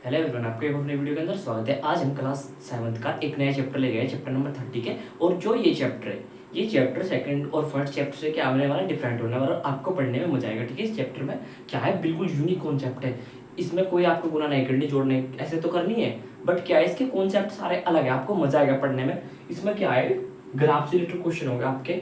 Hello everyone, आपके एक अपने वीडियो के अंदर स्वागत है। आज हम क्लास 7th का एक नया चैप्टर ले गए हैं, चैप्टर नंबर 30 के। और जो ये चैप्टर है, ये चैप्टर सेकंड और फर्स्ट चैप्टर से क्या होने वाला है, डिफरेंट होने वाला है। आपको पढ़ने में मजा आएगा। ठीक है, इस चैप्टर में क्या है, बिल्कुल यूनिक कॉन्सेप्ट है। इसमें कोई आपको गुना नहीं करनी, जोड़ने ऐसे तो करनी है, बट क्या है, इसके कॉन्सेप्ट सारे अलग है। आपको मजा आएगा पढ़ने में। इसमें क्या है, ग्राफ से रिलेटेड क्वेश्चन होगा आपके,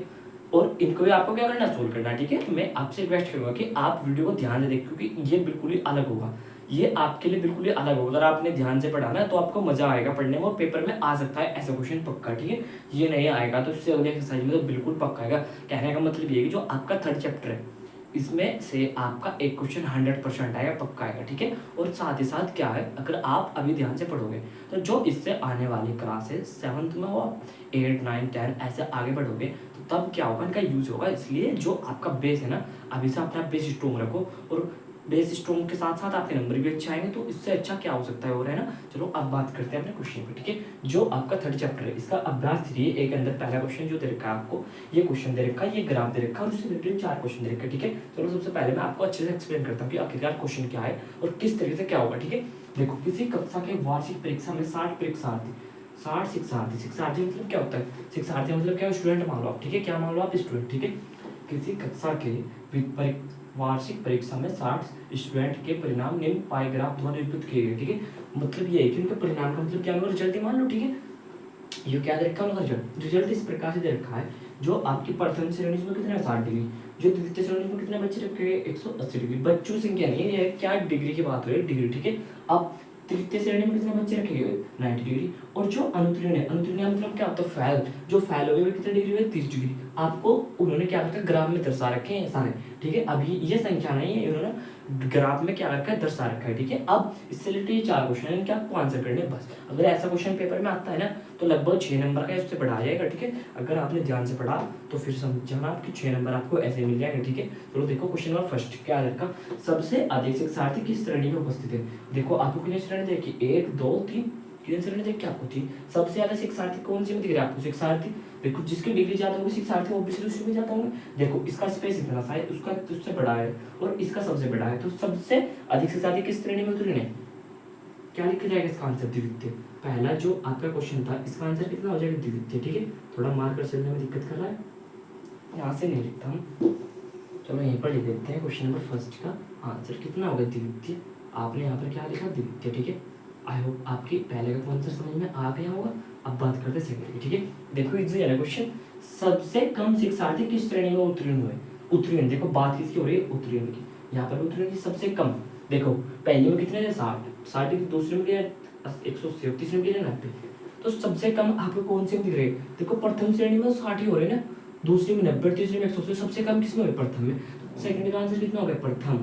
और इनको भी आपको क्या करना, सोल्व करना। ठीक है, तो मैं आपसे रिक्वेस्ट करूंगा कि आप वीडियो को ध्यान से देखें, क्योंकि ये बिल्कुल ही अलग होगा। ये आपके लिए बिल्कुल ही अलग होगा। अगर आपने ध्यान से पढ़ा ना, तो आपको मजा आएगा पढ़ने में, और पेपर में आ सकता है ऐसा क्वेश्चन पक्का। ठीक है, ये नहीं आएगा तो इससे अगले एक्सरसाइज में तो बिल्कुल पक्का आएगा। कहने का मतलब ये है कि जो आपका थर्ड चैप्टर है, इसमें से आपका एक क्वेश्चन 100% आएगा, पक्का आएगा। ठीक है, और साथ ही साथ क्या है, अगर आप अभी ध्यान से पढ़ोगे तो जो इससे आने वाली क्लासेस 7th में हो, 8, 9, 10 ऐसे आगे बढ़ोगे, तो तब क्या होगा, इनका यूज होगा। इसलिए जो आपका बेस है ना, अभी से अपना बेस स्ट्रॉन्ग रखो, और बेस स्ट्रॉन्ग के साथ साथ आपके नंबर भी अच्छे आएंगे। तो इससे अच्छा क्या हो सकता है, और है ना। चलो अब बात करते हैं अपने क्वेश्चन पे। ठीक है, जो आपका थर्ड चैप्टर है, इसका अभ्यास 3 एक अंदर पहला क्वेश्चन जो दे रखा है आपको, ये क्वेश्चन दे रखा है, ये ग्राफ दे रखा है, और उससे रिलेटेड 4 क्वेश्चन दे रखा है। ठीक है, चलो सबसे पहले मैं आपको अच्छे से एक्सप्लेन करता हूँ कि आखिरकार क्वेश्चन क्या है और किस तरीके से क्या होगा। ठीक है, देखो, किसी कक्षा के वार्षिक परीक्षा में 60 परीक्षार्थी, 60 शिक्षार्थी, शिक्षार्थी मतलब क्या होता है, शिक्षार्थी मतलब क्या, स्टूडेंट मान लो आप। ठीक है, क्या मान लो आप, स्टूडेंट। ठीक है, किसी कक्षा के वार्षिक परीक्षा में 60 स्टूडेंट के परिणाम निम्न पाई ग्राफ द्वारा निरूपित किए गए। ठीक है, मतलब ये है कि उनके परिणाम का मतलब क्या होगा, रिजल्ट ही मान लो। ठीक है, ये क्या दे रखा है उनका रिजल्ट, रिजल्ट इस प्रकार से दे रखा है। जो आपकी प्रथम श्रेणी में कितना है, 60 डिग्री। जो द्वितीय श्रेणी में कितने बच्चे रखे गए, 180 डिग्री। बच्चों संख्या नहीं है, ये क्या डिग्री की बात हो रही है, डिग्री। ठीक है, अब तृतीय श्रेणी में कितने बच्चे रखे गए, 90 डिग्री। और जो अनुत्तीर्ण है, अनुत्तीर्ण मतलब क्या होता है, फेल। जो फेल हो गए कितने डिग्री हुए, 30 डिग्री। आपको उन्होंने क्या रखा, ग्राफ में दर्शा रखे हैं सारे। ठीक है, अभी ये संख्या नहीं है, उन्होंने ग्राफ में क्या रखा है, दर्शा रखा है। ठीक है, अब इससे रिलेटेड 4 क्वेश्चन है, इनके आपको आंसर करने बस। अगर ऐसा क्वेश्चन पेपर में आता है ना, तो लगभग 6 नंबर का इससे बढ़ा जाएगा। ठीक है, अगर आपने ध्यान से पढ़ा तो फिर समझना आपके 6 नंबर आपको ऐसे मिल जाएंगे। ठीक है, चलो देखो क्वेश्चन नंबर फर्स्ट क्या रखा, सबसे अधिक शिक्षार्थी किस श्रेणी में उपस्थित है। देखो आपको कितनी श्रेणी देखी, 1, 2, 3, कितनी श्रेणी देखी आपको, 3। सबसे ज्यादा शिक्षार्थी कौन सी में दिख रहा है आपको, शिक्षार्थी। देखो जिसकी डिग्री ज्यादा होगी शिक्षार्थी, ऑब्वियसली उसमें ज्यादा होंगे। देखो इसका स्पेस इतना सा है, उसका उससे बड़ा है, और इसका सबसे बड़ा है, तो सबसे अधिक शिक्षार्थी किस श्रेणी में उत्तीर्ण है, क्या लिखा जाएगा इसका आंसर, द्वितीय। पहला जो आपका क्वेश्चन था, इसका आंसर कितना हो जाएगा, द्वितीय। ठीक है, थोड़ा मार्कर चलने में दिक्कत कर रहा है, यहाँ से नहीं लिखता हूँ, चलो यहीं पर लिख देते हैं। क्वेश्चन नंबर फर्स्ट का आंसर कितना होगा, द्वितीय। आपने यहाँ पर क्या लिखा, द्वितीय। ठीक है, आई होप आपकी पहले का आंसर समझ में आ गया होगा। अब बात करते हैं सेकंड की। ठीक है, देखो इजी है क्वेश्चन, सबसे कम शिक्षार्थी किस श्रेणी में उत्तीर्ण हुए। उत्तीर्ण, देखो बात किसकी हो रही है, उत्तीर्ण की। यहाँ पर उत्तीर्ण की सबसे कम, देखो पहले में कितने थे, 60, दूसरे में क्या 180, तीसरे में क्या 90। तो सबसे कम आपको कौन से में दिख रहे हैं, देखो प्रथम श्रेणी में 60 ही हो रहे हैं ना, दूसरी में 90, तीसरी में 180। सबसे कम किस में हुए, प्रथम में। तो सेकंड का आंसर कितना हो गया, प्रथम।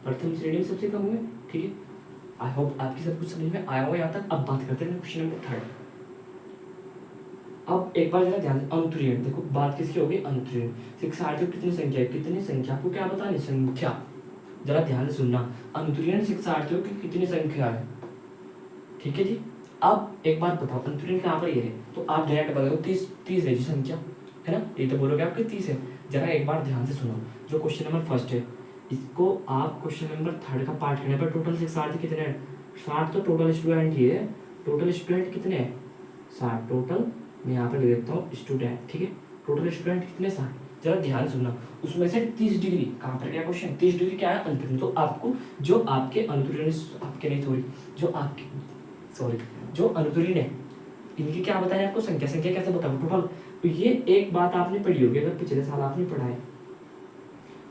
प्रथम श्रेणी में सबसे कम हुए। ठीक है, आई होप आपकी सब कुछ समझ में आया होगा यहाँ तक। अब बात करते हैं क्वेश्चन नंबर थर्ड। अब एक बार जरा ध्यान, अनुत्तीर्ण, देखो बात किसकी होगी, अनुत्तीर्ण। शिक्षार्थियों की कितनी संख्या है, कितनी संख्या, आपको क्या बतानी, संख्या। जरा ध्यान से सुनना, अनुत्तीर्ण शिक्षार्थियों की कितनी संख्या है। ठीक है जी, अब एक बात बताओ, अनुत्तीर्ण कहाँ पर ये है, तो आप डायरेक्ट बताओ 30 है जी संख्या, है ना। ये तो बोलोगे आपके 30 है। जरा एक बार ध्यान से सुनो, जो क्वेश्चन नंबर फर्स्ट है, इसको आप क्वेश्चन नंबर थर्ड का पार्ट करने पर टोटल शिक्षार्थी कितने हैं, 60 तो टोटल स्टूडेंट ही है। टोटल स्टूडेंट कितने हैं, 60 टोटल। मैं यहाँ पर लिख देता हूँ स्टूडेंट। ठीक है, टोटल स्टूडेंट कितने, 60। जरा ध्यान सुनना, उसमें से 30 डिग्री कहाँ पर क्या क्वेश्चन, 30 डिग्री क्या है, अनुत्तीर्ण। तो आपको जो आपके अनुत्तीर्ण, आपके नहीं सॉरी, जो अनुत्तीर्ण है, इनकी क्या बताएं आपको, संख्या। संख्या कैसे बताओ, टोटल। तो ये एक बात आपने पढ़ी होगी, अगर पिछले साल आपने पढ़ा है,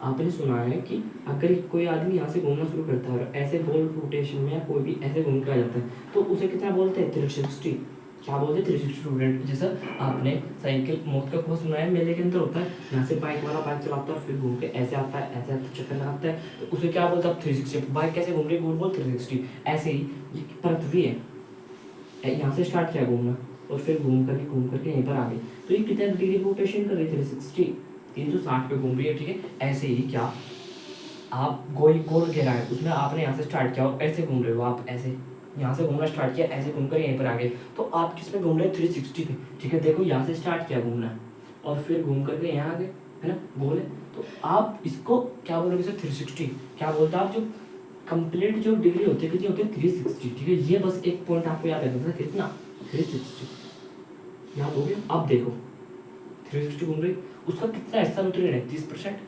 आपने सुना है कि अगर कोई आदमी यहाँ से घूमना शुरू करता है और ऐसे गोल रोटेशन में या कोई भी ऐसे घूम के आ जाता है, तो उसे कितना बोलते हैं, 360। क्या बोलते हैं, 360 स्टूडेंट। जैसा आपने साइकिल मौत का कुआं सुना है, मेले के अंदर होता है, यहाँ से बाइक वाला बाइक चलाता है, फिर घूम के ऐसे आता है, ऐसे आता चक्कर लगाता है, तो उसे क्या बोलता है, 360। बाइक कैसे घूम रही है, गोल गोल 360। ऐसे ही ये पृथ्वी है, यहाँ से स्टार्ट किया घूमना, और फिर घूम करके यहीं पर आ गई, तो ये कितने डिग्री रोटेशन कर रही है, 360, 360 पे घूम रही है। ठीक है, ऐसे ही क्या आप गोल गोल घेरा है, उसमें आपने यहाँ से स्टार्ट किया और ऐसे घूम रहे हो, आप ऐसे यहाँ से घूमना स्टार्ट किया, ऐसे घूमकर यहीं पर आ गए, तो आप किस पे घूम रहे हैं, 360 पे। ठीक है, देखो यहाँ से स्टार्ट किया घूमना, और फिर घूम करके यहाँ आ गए, है ना, गोल है। तो आप इसको क्या बोलोगे सर, 360। क्या बोलते हैं आप, जो कंप्लीट जो डिग्री होती है कितनी होती है 360, ठीक है। ये बस एक पॉइंट आपको याद रखना था, कितना 360 याद हो गया। अब देखो 360 घूम रही, उसका कितना हिस्सा अनुत्तीर्ण है 30%,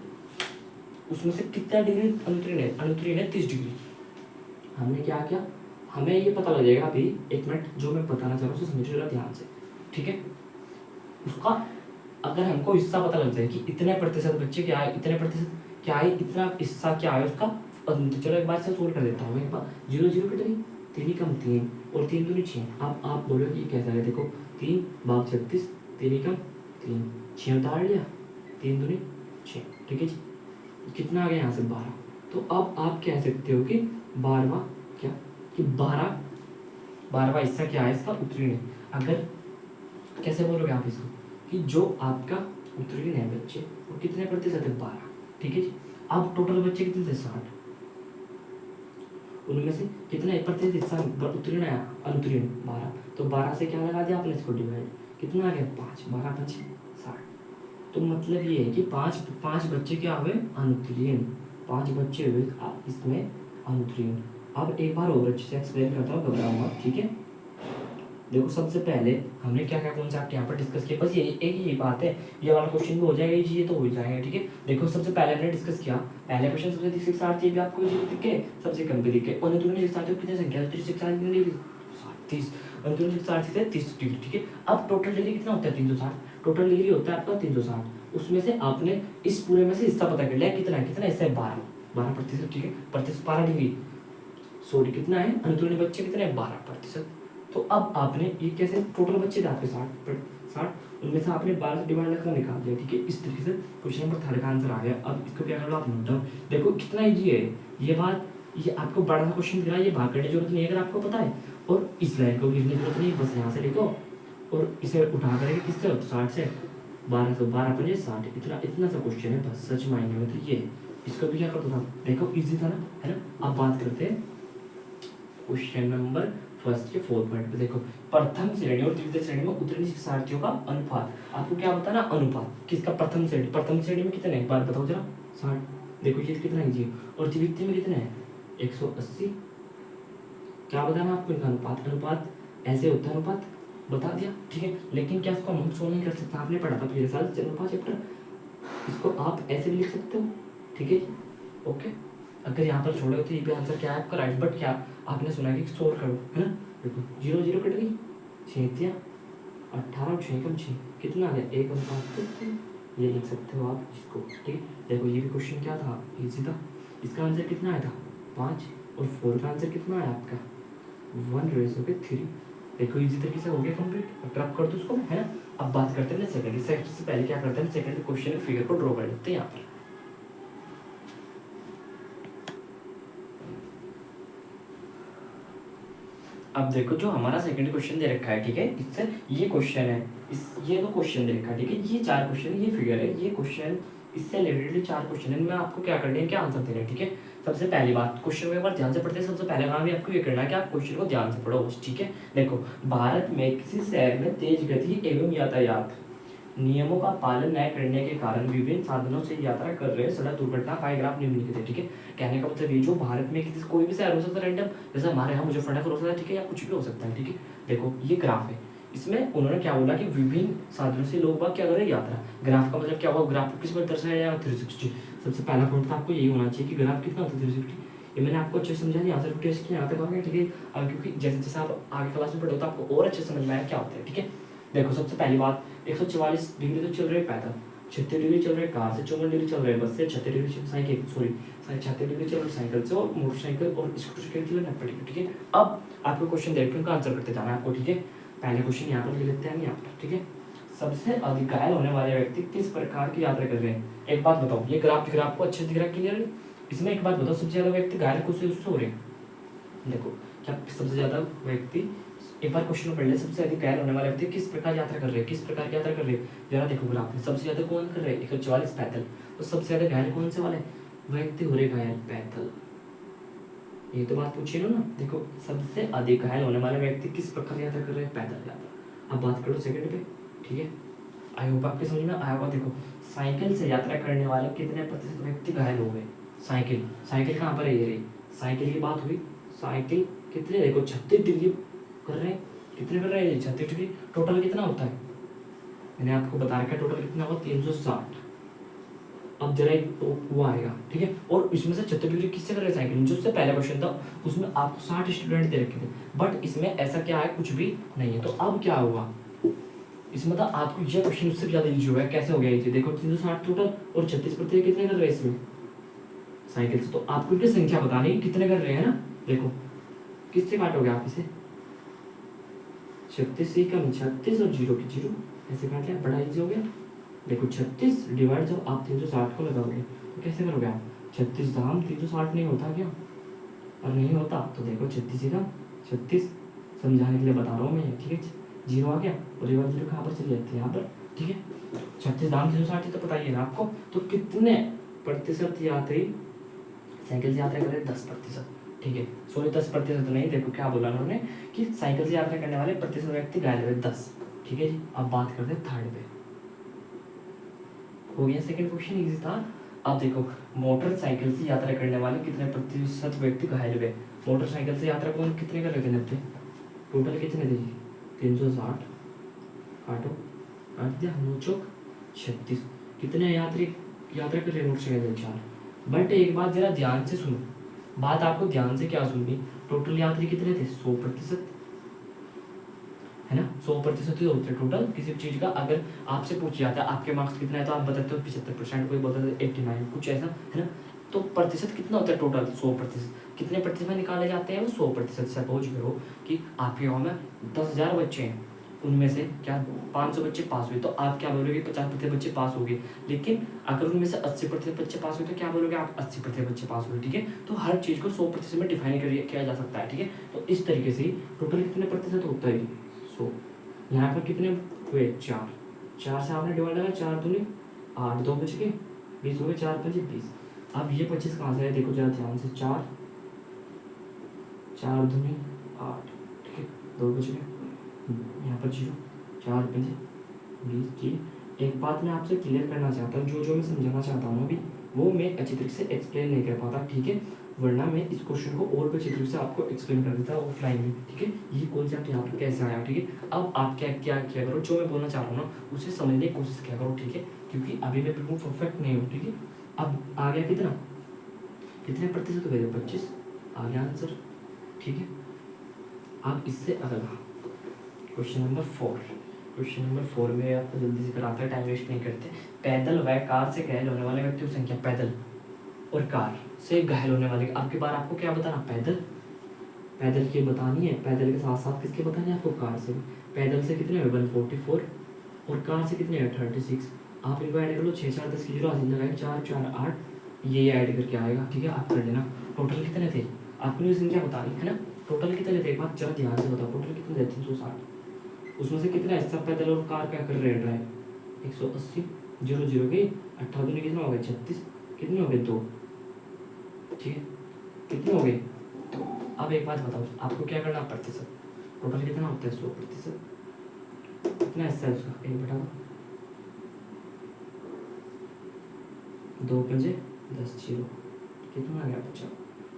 उसमें से कितना डिग्री अनुत्तीर्ण है 30 डिग्री। हमने क्या किया, हमें ये पता लग जाएगा अभी, एक मिनट, जो मैं बताना चाह रहा हूँ समझिएगा ध्यान से, ठीक है। उसका अगर हमको हिस्सा पता लग जाए कि इतने प्रतिशत बच्चे क्या है, इतने प्रतिशत क्या है, इतना हिस्सा क्या है उसका, चलो एक बार से सोल्व कर देता हूँ। एक बार 0 0 कट गई, 3 कम 3 और 3 दूनी 6। अब आप बोलो कि कैसा है, देखो 3 भाग 36, 3 कम 3, 6 उतार लिया, 3 दूनी 6, ठीक है जी। कितना आ गया यहाँ से 12। तो अब आप कह सकते हो कि 12वां क्या, कि 12वां हिस्सा क्या है इसका उत्तीर्ण है। अगर कैसे बोलोगे आप इसको, कि जो आपका उत्तीर्ण है बच्चे वो कितने प्रतिशत है 12, ठीक है जी। अब टोटल बच्चे कितने थे 60, उनमें से कितना 1% हिस्सा उत्तीर्ण है, अनुत्तीर्ण 12, तो 12 से क्या लगा दिया आपने इसको डिवाइड, कितना आ गया 5, 12 5 60। तो मतलब ये है कि पाँच बच्चे क्या हुए अनुत्तीर्ण, 5 बच्चे हुए इसमें अनुत्तीर्ण। अब एक बार और अच्छे से एक्सप्लेन करता हूँ, घबराऊंगा, ठीक है। देखो सबसे पहले हमने क्या क्या कॉन्सेप्ट यहाँ पर डिस्कस किया, बस ये एक ही बात है, ये वाला क्वेश्चन भी हो जाएगा, ये तो हो जाएगा, ठीक है। देखो सबसे पहले हमने डिस्कस किया, पहले क्वेश्चन सबसे 360 भी आपको दिखे, सबसे कम भी दिखे, और अनुत्तीर्ण कितनी संख्या 30, अनुत्तीर्ण 30 डिग्री, ठीक है। अब टोटल डिग्री कितना होता है 360, टोटल डिग्री होता है आपका 360, उसमें से आपने इस पूरे में से हिस्सा पता कर लिया, कितना हिस्सा है 12%, ठीक है। प्रतिशत 12 डिग्री, सॉरी कितना है अनुत्तीर्ण बच्चे कितने हैं 12%। तो अब आपने ये कैसे, टोटल बच्चे थे आपके 60, उनमें से आपने 12 से डिवाइड करके निकाल दिया, ठीक है। इस तरीके से क्वेश्चन नंबर 3 का आंसर आ गया। अब इसको क्या कर लो आप नोट डाउन, देखो कितना ईजी है ये बात, ये आपको बड़ा सा क्वेश्चन दिया, ये भाग करने की जरूरत नहीं है अगर आपको पता है, और इस लाइन को लिखने की जरूरत नहीं, बस यहाँ से लिखो और इसे उठा करके किससे 60 से 12 से 12 5 60, इतना सा क्वेश्चन है बस, सच मायने में तो ये। इसको भी क्या करता था, देखो ईजी था ना, है ना। अब बात करते हैं क्वेश्चन नंबर फर्स्ट के 4 पॉइंट पे। देखो प्रथम श्रेणी और द्वितीय श्रेणी में उत्तीर्ण शिक्षार्थियों का अनुपात, आपको क्या बताना अनुपात किसका, प्रथम श्रेणी में कितने, एक बार बताओ जरा 60, देखो ये कितना ईजी है, और द्वितीय में कितने हैं 180, क्या बताना आपको इनका अनुपात ऐसे होता है, अनुपात बता दिया, ठीक है। लेकिन क्या इसको हम सोल्व नहीं कर सकते, आपने पढ़ा था पिछले साल अनुपात चैप्टर, इसको आप ऐसे भी लिख सकते हो, ठीक है ओके। अगर यहाँ पर छोड़े होते ये आंसर क्या है आपका राइट, बट क्या आपने सुना कि सोल्व करो, है ना। देखो 0 0 कट गई, 6 18 और 6 कम 6, कितना आ गया 1:3, ये लिख सकते हो आप इसको, ठीक। देखो ये भी क्वेश्चन क्या था, इजी था, इसका आंसर कितना आया था 5, और 4 का आंसर कितना आया आपका 1:3। देखो इजी तरीके से हो गया कंप्लीट, अब आप कर दो उसको, है ना। अब बात करते हैं सेकंड से पहले क्या करते हैं, सेकंड क्वेश्चन फिगर को ड्रॉ कर लेते हैं यहाँ पर। अब देखो जो हमारा सेकंड क्वेश्चन दे रखा है, ठीक है, इससे ये क्वेश्चन है, ये 2 क्वेश्चन दे रखा है, ठीक है, ये 4 क्वेश्चन, ये फिगर है, ये क्वेश्चन, इससे रिलेटेड 4 क्वेश्चन है, मैं आपको क्या करना है, क्या आंसर देना है, ठीक है। सबसे पहली बात क्वेश्चन को एक बार ध्यान से पढ़ते हैं, सबसे पहले काम भी आपको ये करना है कि आप क्वेश्चन को ध्यान से पढ़ो, ठीक है। देखो भारत में किसी शहर में तेज गति एवं यातायात नियमों का पालन न करने के कारण विभिन्न साधनों से यात्रा कर रहे सड़क दुर्घटना का ग्राफ निम्नलिखित है, ठीक है। कहने का मतलब ये जो भारत में किसी कोई भी शहर हो सकता है रैंडम, जैसे हमारे यहाँ मुजफ्फरनगर हो सकता है, ठीक है, या कुछ भी हो सकता है, ठीक है। देखो ये ग्राफ है, इसमें उन्होंने क्या बोला कि विभिन्न साधनों से लोग बाग क्या कर रहे हैं यात्रा, ग्राफ का मतलब क्या होगा, ग्राफ को किस पर दर्शाया जाएगा 360। सबसे पहला पॉइंट था आपको यही होना चाहिए कि ग्राफ कितना होता है 360, ये मैंने आपको अच्छे से समझा दिया, यहाँ से टेस्ट किया यहाँ तक आ गया, ठीक है। अब क्योंकि जैसे जैसे आप आगे क्लास में पढ़े हो तो आपको और अच्छे समझ में आया क्या होता है, ठीक है। देखो सबसे पहली बात 144 डिग्री तो चल रहे पैदल, 36 डिग्री चल रहे कार से, 54 डिग्री चल रहे बस से, 36 डिग्री साइकिल, सॉरी 36 डिग्री चल रहे साइकिल से, और मोटरसाइकिल और स्कूटर से चल रहे 90 डिग्री, ठीक है। अब आपको क्वेश्चन देख के उनका आंसर करते जाना है आपको, ठीक है। पहले क्वेश्चन यहाँ पर ले लेते हैं यहाँ पर, ठीक है। सबसे अधिक घायल होने वाले व्यक्ति किस प्रकार की यात्रा कर रहे हैं, एक बात बताओ, ये ग्राफ दिख रहा है आपको, अच्छे दिख रहा है, क्लियर। इसमें एक बात बताओ, सबसे ज्यादा व्यक्ति घायल किससे उससे हो रहे हैं, देखो क्या सबसे ज्यादा व्यक्ति, एक बार क्वेश्चन पढ़ ले, सबसे अधिक घायल होने वाले व्यक्ति किस प्रकार यात्रा कर रहे हैं, किस प्रकार की यात्रा कर रहे हैं, जरा देखो ग्राफ में सबसे ज्यादा कौन कर रहे हैं 144 पैदल, तो सबसे ज्यादा घायल कौन से वाले व्यक्ति हो रहे घायल पैदल, ये तो बात पूछी लो ना। देखो सबसे अधिक घायल होने वाले व्यक्ति किस प्रकार यात्रा कर रहे हैं, पैदल यात्रा। अब बात करो सेकंड पे, ठीक है, आई होप आपके समझ में आया होगा। देखो साइकिल से यात्रा करने वाले कितने प्रतिशत व्यक्ति घायल हो गए, साइकिल कहाँ पर है, ये रही साइकिल की बात हुई, साइकिल कितने देखो 36 डिग्री कर रहे हैं, कितने कर रहे हैं 36 डिग्री, टोटल कितना होता है मैंने आपको बता रखा है, टोटल कितना होगा 360। अब जरा एक तो वो आएगा, ठीक है, और इसमें से 36 डिग्री किससे कर रहे हैं साइकिल, जो उससे पहले क्वेश्चन था उसमें आपको 60 स्टूडेंट दे रखे थे, बट इसमें ऐसा क्या है कुछ भी नहीं है। तो अब क्या हुआ इसमें था आपको ये क्वेश्चन उससे ज़्यादा इजी हुआ है। कैसे हो गया ये, देखो 360 टोटल और 36% कितने कर रहे हैं इसमें साइकिल से, तो आपको इनकी संख्या बतानी है कितने कर रहे हैं ना। देखो किससे काटोगे आप इसे, 36 से कम 36 और 0 की 0 ऐसे काट लिया, बड़ा इजी हो गया। देखो 36 डिवाइड जब आप 360 को लगाओगे तो कैसे करोगे आप, 36 दाम 360 नहीं होता क्या, और नहीं होता तो देखो 36 का 36 समझाने के लिए बता रहा हूँ मैं, ठीक है। 0 आ गया और ये वाला 0 कहाँ पर चली जाती है यहाँ पर, ठीक है। 36 दाम 360 तो बताइए ना आपको, तो कितने प्रतिशत यात्री साइकिल से यात्रा कर रहे हैं, 10%, ठीक है। सॉरी 10% नहीं, देखो क्या बोला उन्होंने कि साइकिल से यात्रा करने वाले प्रतिशत व्यक्ति घायल हुए 10, ठीक है जी। अब बात करते हैं थर्ड पे, हो गया सेकंड क्वेश्चन इजी था। अब देखो मोटरसाइकिल से यात्रा करने वाले कितने प्रतिशत व्यक्ति घायल हुए, मोटरसाइकिल से यात्रा कौन कितने कर रहे थे 90, टोटल कितने थे जी 360, काटो काट दिया 9 चौक 36, कितने यात्री यात्रा कर रहे हैं मोटरसाइकिल 4। बट एक बात जरा ध्यान से सुनो, बात आपको ध्यान से क्या सुननी, टोटल यात्री कितने थे 100%, है ना, 100% ही होते हैं टोटल किसी भी चीज़ का। अगर आपसे पूछ जाता है आपके मार्क्स कितना है तो आप बताते हो 75%, कोई बोलता है 89, कुछ ऐसा, है ना। तो प्रतिशत कितना होता है टोटल 100%, कितने प्रतिशत निकाले जाते हैं वो 100%। सपोज करो कि आपके गाँव में 10,000 बच्चे हैं, उनमें से क्या 500 बच्चे पास हुए, तो आप क्या बोलोगे 50% बच्चे पास हो गए। लेकिन अगर उनमें से 80% बच्चे पास हुए तो क्या बोलोगे आप 80% बच्चे पास हुए, ठीक है। तो हर चीज़ को 100% में डिफाइन किया जा सकता है, ठीक है। तो इस तरीके से टोटल कितने प्रतिशत होता है 100, यहाँ पर कितने हुए 4, 4 से आपने डिवाइड लगा 4 दूनी 8, 2 बच गए 20 हो गए, 4 5 20। अब ये 25 कहाँ से है देखो जरा ध्यान से, 4 4 दूनी 8, ठीक है, 2 बच गए, यहाँ पर 0, 4 5 20, ठीक। एक बात मैं आपसे क्लियर करना चाहता हूँ, जो मैं समझाना चाहता हूँ अभी वो मैं अच्छी तरीके से एक्सप्लेन नहीं कर पाता, ठीक है, वरना मैं इस क्वेश्चन को और भी अच्छी तरीके से आपको एक्सप्लेन कर देता ऑफलाइन में, ठीक है। ये कॉन्सेप्ट यहाँ पर कैसे आया, ठीक है। अब आप क्या क्या किया करो, जो मैं बोलना चाह रहा हूँ ना उसे समझने की कोशिश किया करो, ठीक है, क्योंकि अभी मैं बिल्कुल परफेक्ट नहीं हूँ, ठीक है। अब आ गया कितना, कितने प्रतिशत हो गए 25, आ गया आंसर, ठीक है। अब इससे अगला क्वेश्चन नंबर 4, क्वेश्चन नंबर 4 में आपको जल्दी से कराते हैं, टाइम वेस्ट नहीं करते। पैदल व कार से घायल होने वाले व्यक्तियों की संख्या, पैदल और कार से घायल होने वाले, आपके बार आपको क्या बताना, पैदल की बतानी है, पैदल के साथ साथ किसके बतानी है आपको, कार से। पैदल से कितने हुए 144 और कार से कितने हुए 36, आप इनको ऐड कर लो, 6 4 10 की 0 हासिल लगाए, 4 4 8, ये ऐड करके आएगा, ठीक है। आप कर लेना टोटल कितने थे, आपको ये संख्या बतानी है ना, टोटल कितने थे एक बात जरा ध्यान से बताओ, टोटल कितने थे 360, उसमें से कितना हिस्सा पैदल और कार क्या कर रहे हैं ड्राइव, 180, 0 0 गई, 18 कितना हो गए 36, कितने हो गए 2, ठीक है, कितने हो गए। तो अब एक बात बताओ आपको क्या करना, प्रतिशत, टोटल कितना होता है 100%, कितना हिस्सा है उसका 1/2, 2 5 10 0, कितना आ गया 50,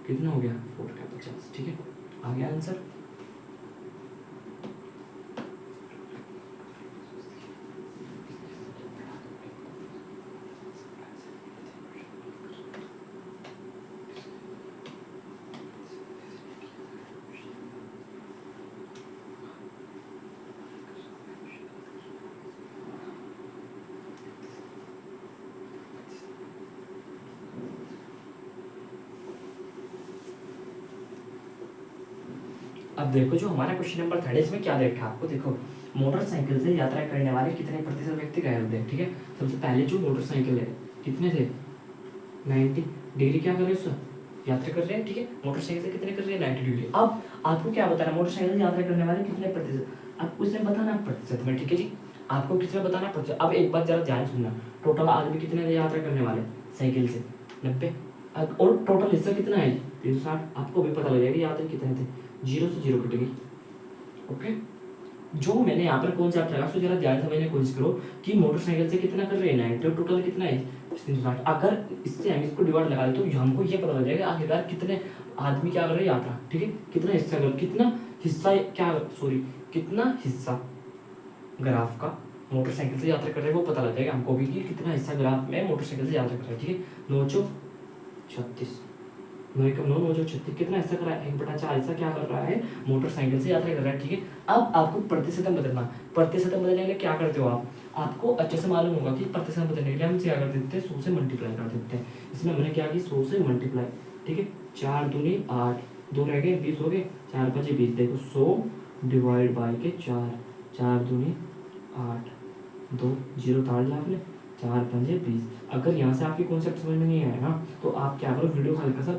कितना हो गया 4 का 50, ठीक है, आ गया आंसर। अब देखो जो हमारा क्वेश्चन नंबर 3 इसमें क्या देखा आपको, देखो मोटरसाइकिल से यात्रा करने वाले कितने प्रतिशत व्यक्ति घायल होते हैं, ठीक है। सबसे पहले जो मोटरसाइकिल है कितने थे 90 डिग्री क्या कर रहे हैं उससे यात्रा कर रहे हैं, ठीक है। मोटरसाइकिल से कितने कर रहे हैं 90 डिग्री। अब आपको क्या बताना, मोटरसाइकिल से यात्रा करने वाले कितने प्रतिशत, अब उसमें बताना प्रतिशत में, ठीक है जी। आपको किसमें बताना प्रतिशत। अब एक बात जरा ध्यान सुनना, टोटल आदमी कितने थे यात्रा करने वाले साइकिल से 90, और टोटल हिस्सा कितना है 360, आपको भी पता लग जाएगा यात्रा कितने थे, 0 से 0 कट गई, ओके। जो मैंने यहाँ पर कॉन्सेप्ट लगा, उसको जरा ध्यान से समझने की कोशिश करो कि मोटरसाइकिल से कितना कर रहे हैं 90 और टोटल कितना है 360। अगर इससे हम इसको डिवाइड लगा दे तो हमको ये पता लग जाएगा आखिरकार कितने आदमी क्या कर रहे हैं यात्रा, ठीक है, कितना हिस्सा कितना हिस्सा ग्राफ का मोटरसाइकिल से यात्रा कर रहे हैं वो पता लग जाएगा हमको भी कि कितना हिस्सा ग्राफ में मोटरसाइकिल से यात्रा कर रहा है, ठीक है। 9 चौक 36, 9 एकम 9, 9 चौक 36, कितना हिस्सा कर रहा है 1/4 हिस्सा क्या कर रहा है मोटरसाइकिल से यात्रा कर रहा है, ठीक है। अब आपको प्रतिशतम बदलना, प्रतिशतम बदलने के लिए क्या करते हो आपको अच्छे से मालूम होगा कि प्रतिशत बदलने के लिए हम क्या कर देते हैं 100 से मल्टीप्लाई कर देते हैं। इसमें हमने क्या की 100 से मल्टीप्लाई, ठीक है। 4 दूनी 8, 2 रह गए 20 हो गए, 4 5 20, देखो 100 डिवाइड बाई के 4, 4 दूनी 8, 2 0 ताड़ ला आपने, 4 5 20। अगर यहाँ से आपकी कॉन्सेप्ट समझ में नहीं आया ना तो आप क्या करो, वीडियो को हल्का सा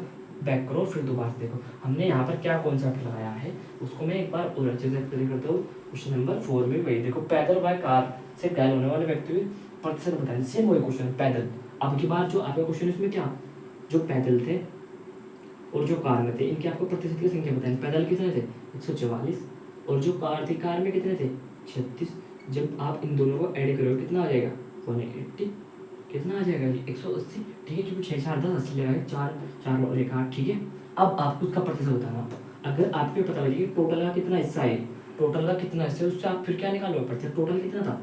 बैक करो फिर दोबारा से देखो हमने यहाँ पर क्या कॉन्सेप्ट लगाया है, उसको मैं एक बार और अच्छे से एक्सप्लेन करता हूँ। क्वेश्चन नंबर 4 में वही देखो, पैदल व कार से घायल होने वाले व्यक्ति प्रतिशत बताएं, सेम वही क्वेश्चन पैदल। अब की बार जो आपका क्वेश्चन इसमें क्या, जो पैदल थे और जो कार में थे इनके आपको प्रतिशत की संख्या बताएं। पैदल कितने थे 144 और जो कार थी कार में कितने थे 36। जब आप इन दोनों को ऐड करोगे कितना आ जाएगा 180, कितना आ जाएगा 180, ठीक है, क्योंकि 6 4 10 80 लगाए 4 4 और 1 8, ठीक है। अब आपको उसका प्रतिशत बताना, अगर आपको पता लगे टोटल का कितना हिस्सा है, टोटल का कितना हिस्सा है उससे आप फिर क्या निकालोगे प्रतिशत, टोटल कितना था,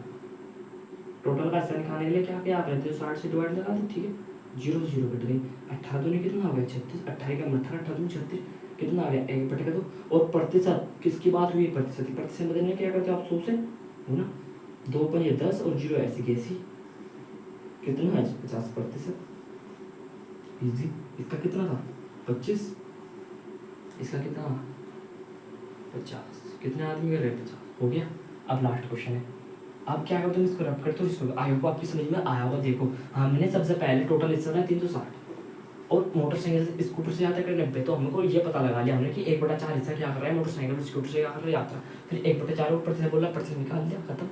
टोटल का हिस्सा निकालने के लिए क्या क्या आप रहते हो 60 से डिवाइड लगा दो, ठीक है, 0 0 कट गई, 18 दूनी कितना हो गया 36, 28 का 18, 18 दूनी 36, कितना आ गया 1/2। और प्रतिशत किसकी बात हुई प्रतिशत की, प्रतिशत बदलने क्या करते हो आप 100 से हो ना, 2 5 10 और 0 ऐसी कैसी, कितना है 50%, इजी। इसका कितना था 25, इसका कितना 50, कितने आदमी कर रहे हैं 50 हो गया। अब लास्ट क्वेश्चन है, अब क्या करते हो इसको रब करते हो, इसको आई होप आपकी समझ में आया होगा। देखो हमने सबसे पहले टोटल हिस्सा था 360 और मोटरसाइकिल से स्कूटर से यात्रा करने पे तो हमको ये पता लगा लिया हमने कि 1/4 हिस्सा क्या कर रहा है मोटरसाइकिल और स्कूटर से क्या कर रहा है यात्रा, फिर 1/4 ऊपर से बोला प्रतिशत निकाल दिया, खत्म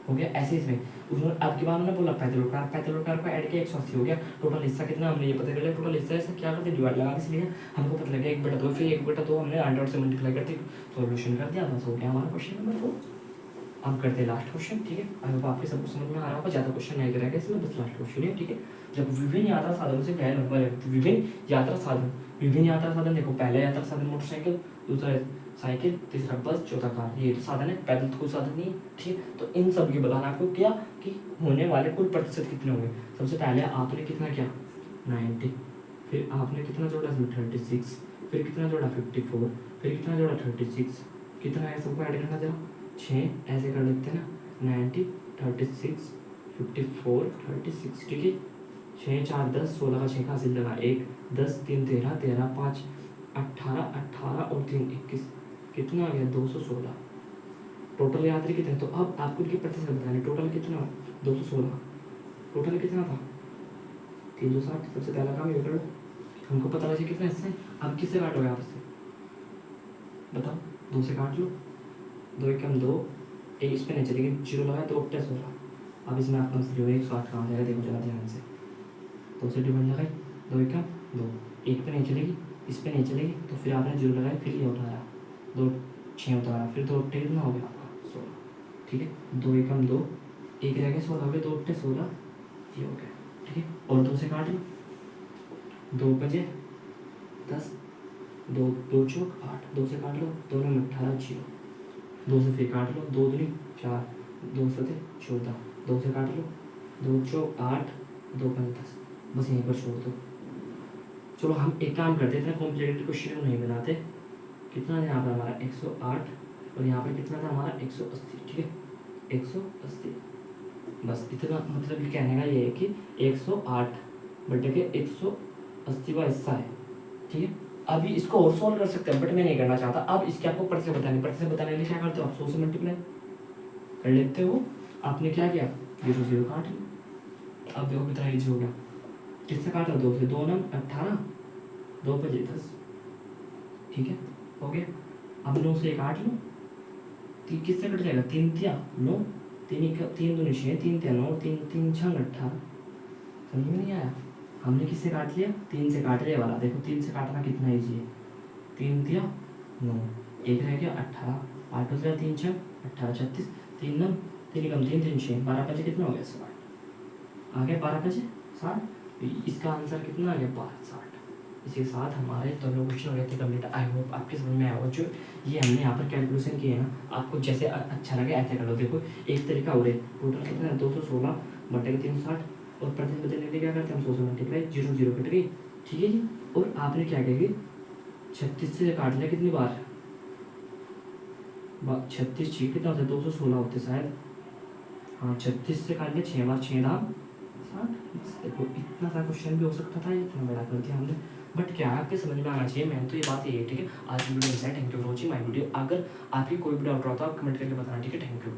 हो गया। ऐसे इसमें उन्होंने आपकी बार उन्होंने बोला पैदल और कार को ऐड किया 180 हो गया, टोटल हिस्सा कितना हमने ये पता कर लिया, टोटल हिस्सा ऐसा क्या करते डिवाइड लगा इसलिए हमको पता लग गया 1/2, फिर 1/2 हमने 100 से मल्टीप्लाई करते सॉल्यूशन कर दिया, बस हो गया हमारा क्वेश्चन नंबर 4। अब करते हैं लास्ट क्वेश्चन, ठीक है। आई होप आपके सबको समझ में आ रहा होगा, ज़्यादा क्वेश्चन नहीं करेगा इसमें, बस लास्ट क्वेश्चन है, ठीक है। जब विभिन्न यात्रा साधनों से घायल होने वाले व्यक्ति, विभिन्न यात्रा साधन देखो, पहले यात्रा साधन मोटरसाइकिल, दूसरा साइकिल, तीसरा बस, चौथा कार, ये तो साधन है, पैदल तो कोई साधन नहीं है, ठीक है। तो इन सब के बताना आपको क्या कि होने वाले कुल प्रतिशत कितने होंगे। सबसे पहले आपने कितना किया 90, फिर आपने कितना जोड़ा 36, फिर कितना जोड़ा 54, फिर कितना जोड़ा 36, कितना है सबको ऐड करना जरा 6 ऐसे कर लेते हैं ना 90 36 54 36, ठीक है। 6 4 10 16 का 6 का हासिल लगा 1 10 3 13 13 5 18 18 और 3 21, कितना आ गया 216। टोटल यात्री कितने, तो अब आपको इनके प्रतिशत बताने, टोटल कितना 216, टोटल कितना था 360। सबसे पहला काम ये करो, हमको पता लगा कितना हिस्सा है। अब किससे काटोगे आप इससे बताओ, 2 से काट लो, 2 एकम 2, एक इस पे नहीं चलेगी 0 लगाए 2 8 16। अब इसमें आपका जो 108 कहाँ जाएगा देखो जरा ध्यान से, 2 से डिवाइड लगाई 2 एकम 2, एक पे नहीं चलेगी इस पे नहीं चलेगी तो फिर आपने 0 लगाई, फिर ये उठाया 2 6 उतारा, फिर 2 8 कितना हो गया आपका 16, ठीक है। 2 एकम 2, एक रह गया 16 हो गया, 2 8 16, ये हो गया, ठीक है। और 2 से काट लो, 2 5 10, 2 2 चौक 8, 2 से काट लो, 2 9 18 0, 2 से फिर काट लो, 2 दूनी 4, 2 सते 14, 2 से काट लो, 2 चौक 8, 2 5 10, बस यहीं पर छोड़ दो। चलो हम एक काम करते हैं, इतना कॉम्प्लिकेटेड क्वेश्चन नहीं बनाते। कितना है यहाँ पर हमारा 108 और यहाँ पर कितना था हमारा 180, ठीक है 180, बस इतना मतलब ये कहने का ये है कि 108 बटे के 180 का हिस्सा है, ठीक है। अभी इसको और सॉल्व कर सकते हैं बट मैं नहीं करना चाहता। अब इसके आपको प्रतिशत बताने के लिए क्या करते हो आप 100 से मल्टीप्लाई कर लेते हो। आपने क्या किया 0 0 काट लिया, अब देखो कितना ईजी हो गया, किससे काटा 2 से, 2 9 18, 2 5 10, ठीक है हो गया। अब 9 से 1 काट लो, किससे कट जाएगा 3 3 9, 3 2 6 3 3 9 3 3 6 18, समझ में नहीं आया। हमने किससे काट लिया 3 से काट लिया वाला, देखो 3 से काटना कितना ईजी है, 3 3 9, एक रह गया 18 8 2 3 6 18 36 3 9 3 कम 3 3 6 12 5 कितना हो गया 60 आ गया 12 5 60। इसका आंसर कितना आ गया 60। इसी के साथ हमारे दोनों क्वेश्चन हो गए थे कंप्लीट। आई होप आपके समझ में आया हो। जो ये हमने यहाँ पर कैलकुलेशन किए ना, आपको जैसे अच्छा लगे ऐसे कर लो। देखो एक तरीका हो रहा है, टोटल कितना है 216 बटे 360 और प्रतिशत बदलने के लिए क्या करते हैं हम 100 से मल्टीप्लाई 0 0 कट गई, ठीक है जी। और आपने क्या किया कि 36 से काट लिया कितनी बार 36 6 कितना होता है 216 होते शायद, हाँ 36 से काट लिया 6 बार 6 दाम 60। बस देखो इतना सा क्वेश्चन भी हो सकता था, इतना बड़ा कर दिया हमने। बट क्या है आपके समझ में आना चाहिए, मैंने तो ये बात यही है, ठीक है। आज की वीडियो में thank you for watching my video. अगर आपकी कोई भी डाउट रहा तो आप कमेंट करके बताना, ठीक है। Thank you.